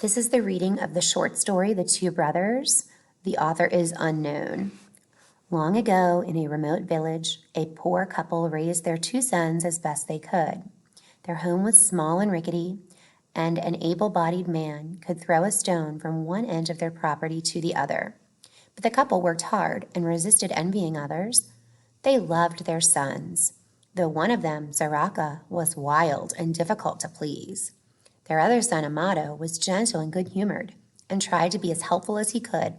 This is the reading of the short story, The Two Brothers. The author is unknown. Long ago, in a remote village, a poor couple raised their two sons as best they could. Their home was small and rickety, and an able-bodied man could throw a stone from one end of their property to the other. But the couple worked hard and resisted envying others. They loved their sons, though one of them, Zaraka, was wild and difficult to please. Their other son, Amato, was gentle and good-humored and tried to be as helpful as he could.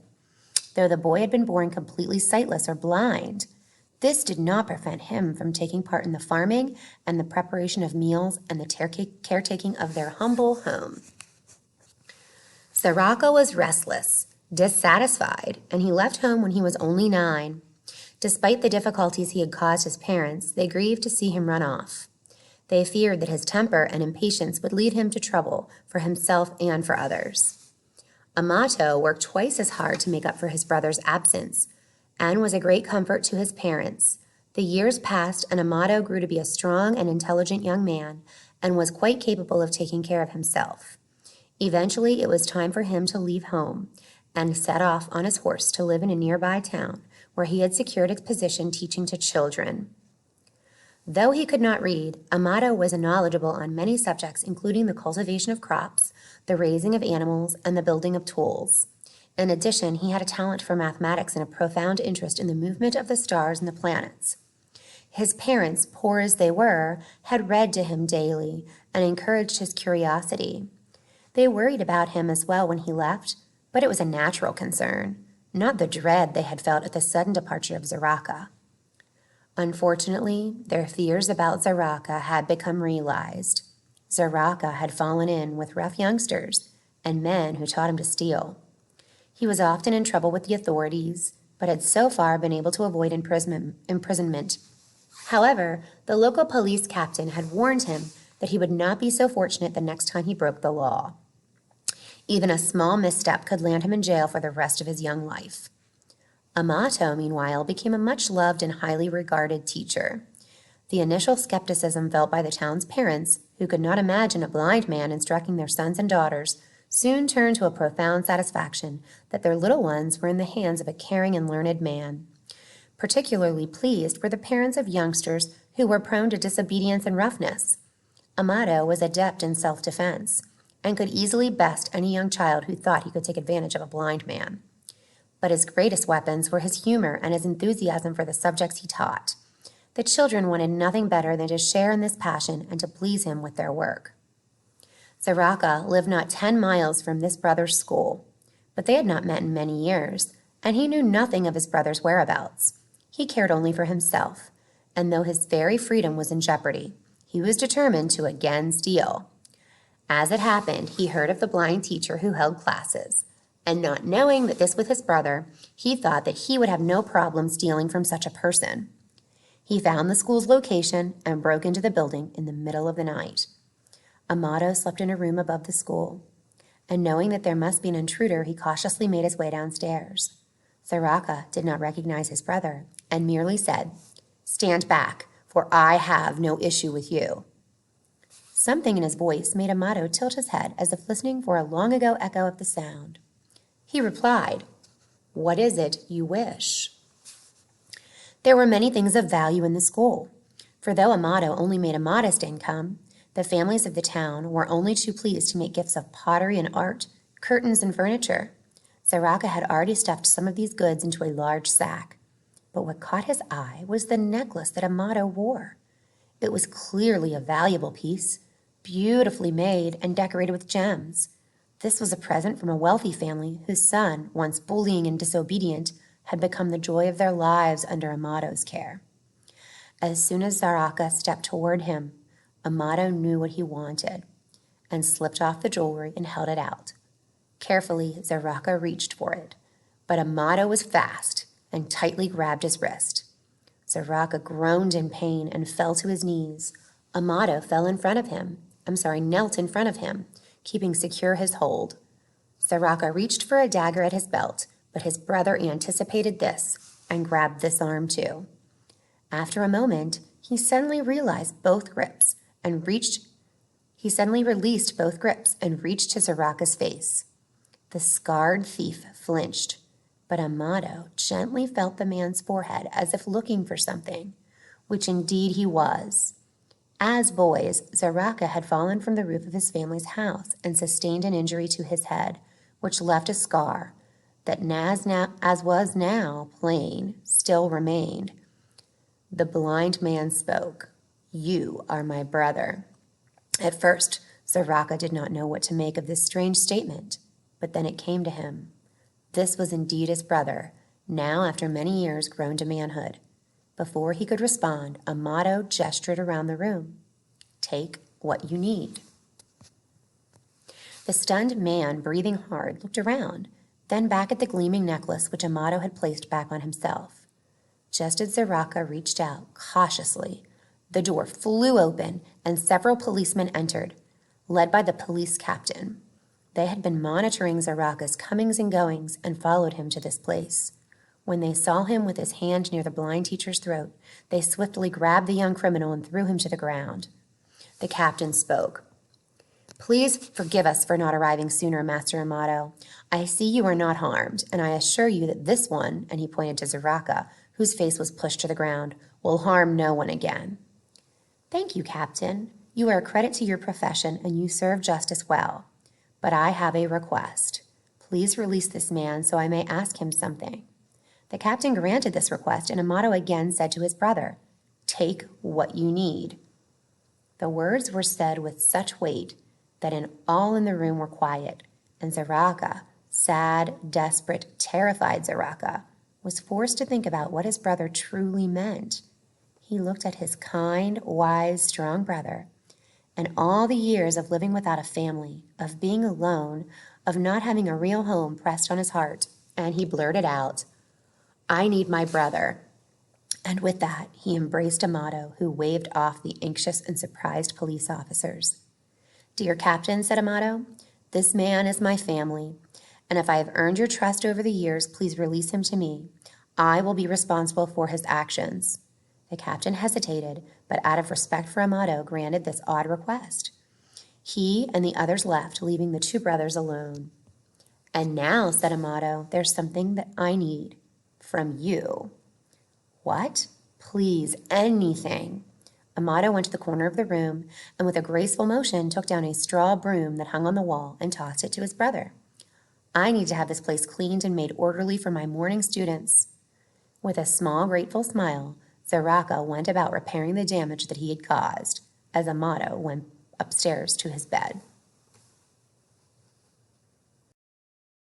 Though the boy had been born completely sightless or blind, this did not prevent him from taking part in the farming and the preparation of meals and the caretaking of their humble home. Zaraka was restless, dissatisfied, and he left home when he was only 9. Despite the difficulties he had caused his parents, they grieved to see him run off. They feared that his temper and impatience would lead him to trouble for himself and for others. Amato worked twice as hard to make up for his brother's absence and was a great comfort to his parents. The years passed, and Amato grew to be a strong and intelligent young man and was quite capable of taking care of himself. Eventually, it was time for him to leave home and set off on his horse to live in a nearby town where he had secured a position teaching to children. Though he could not read, Amato was knowledgeable on many subjects, including the cultivation of crops, the raising of animals, and the building of tools. In addition, he had a talent for mathematics and a profound interest in the movement of the stars and the planets. His parents, poor as they were, had read to him daily and encouraged his curiosity. They worried about him as well when he left, but it was a natural concern, not the dread they had felt at the sudden departure of Zaraka. Unfortunately, their fears about Zaraka had become realized. Zaraka had fallen in with rough youngsters and men who taught him to steal. He was often in trouble with the authorities, but had so far been able to avoid imprisonment. However, the local police captain had warned him that he would not be so fortunate the next time he broke the law. Even a small misstep could land him in jail for the rest of his young life. Amato, meanwhile, became a much-loved and highly regarded teacher. The initial skepticism felt by the town's parents, who could not imagine a blind man instructing their sons and daughters, soon turned to a profound satisfaction that their little ones were in the hands of a caring and learned man. Particularly pleased were the parents of youngsters who were prone to disobedience and roughness. Amato was adept in self-defense and could easily best any young child who thought he could take advantage of a blind man. But his greatest weapons were his humor and his enthusiasm for the subjects he taught. The children wanted nothing better than to share in this passion and to please him with their work. Zaraka lived not 10 miles from this brother's school, but they had not met in many years, and he knew nothing of his brother's whereabouts. He cared only for himself, and though his very freedom was in jeopardy, he was determined to again steal. As it happened, he heard of the blind teacher who held classes, and not knowing that this was his brother, he thought that he would have no problem stealing from such a person. He found the school's location and broke into the building in the middle of the night. Amato slept in a room above the school, and knowing that there must be an intruder, he cautiously made his way downstairs. Zaraka did not recognize his brother and merely said, "Stand back, for I have no issue with you." Something in his voice made Amato tilt his head as if listening for a long-ago echo of the sound. He replied, "What is it you wish?" There were many things of value in the school, for though Amato only made a modest income, the families of the town were only too pleased to make gifts of pottery and art, curtains and furniture. Zaraka had already stuffed some of these goods into a large sack, but what caught his eye was the necklace that Amato wore. It was clearly a valuable piece, beautifully made and decorated with gems. This was a present from a wealthy family whose son, once bullying and disobedient, had become the joy of their lives under Amato's care. As soon as Zaraka stepped toward him, Amato knew what he wanted and slipped off the jewelry and held it out. Carefully, Zaraka reached for it, but Amato was fast and tightly grabbed his wrist. Zaraka groaned in pain and fell to his knees. Amato knelt in front of him, keeping secure his hold. Zaraka reached for a dagger at his belt, but his brother anticipated this and grabbed this arm too. After a moment, he suddenly realized both grips and reached He suddenly released both grips and reached to Zaraka's face. The scarred thief flinched, but Amato gently felt the man's forehead as if looking for something, which indeed he was. As boys, Zaraka had fallen from the roof of his family's house and sustained an injury to his head, which left a scar that, as was now plain, still remained. The blind man spoke. "You are my brother." At first, Zaraka did not know what to make of this strange statement, but then it came to him. This was indeed his brother, now after many years grown to manhood. Before he could respond, Amato gestured around the room. "Take what you need." The stunned man, breathing hard, looked around, then back at the gleaming necklace which Amato had placed back on himself. Just as Zaraka reached out cautiously, the door flew open and several policemen entered, led by the police captain. They had been monitoring Zaraka's comings and goings and followed him to this place. When they saw him with his hand near the blind teacher's throat, they swiftly grabbed the young criminal and threw him to the ground. The captain spoke. "Please forgive us for not arriving sooner, Master Amato. I see you are not harmed, and I assure you that this one," and he pointed to Zaraka, whose face was pushed to the ground, "will harm no one again." "Thank you, Captain. You are a credit to your profession, and you serve justice well. But I have a request. Please release this man so I may ask him something." The captain granted this request, and Amato again said to his brother, "Take what you need." The words were said with such weight that all in the room were quiet, and Zaraka, sad, desperate, terrified Zaraka, was forced to think about what his brother truly meant. He looked at his kind, wise, strong brother, and all the years of living without a family, of being alone, of not having a real home pressed on his heart, and he blurted out, "I need my brother." And with that, he embraced Amato, who waved off the anxious and surprised police officers. "Dear Captain," said Amato, "this man is my family, and if I have earned your trust over the years, please release him to me. I will be responsible for his actions." The captain hesitated, but out of respect for Amato, granted this odd request. He and the others left, leaving the two brothers alone. "And now," said Amato, "there's something that I need from you." "What?" "Please, anything." Amato went to the corner of the room and with a graceful motion took down a straw broom that hung on the wall and tossed it to his brother. "I need to have this place cleaned and made orderly for my morning students." With a small, grateful smile, Zaraka went about repairing the damage that he had caused, as Amato went upstairs to his bed.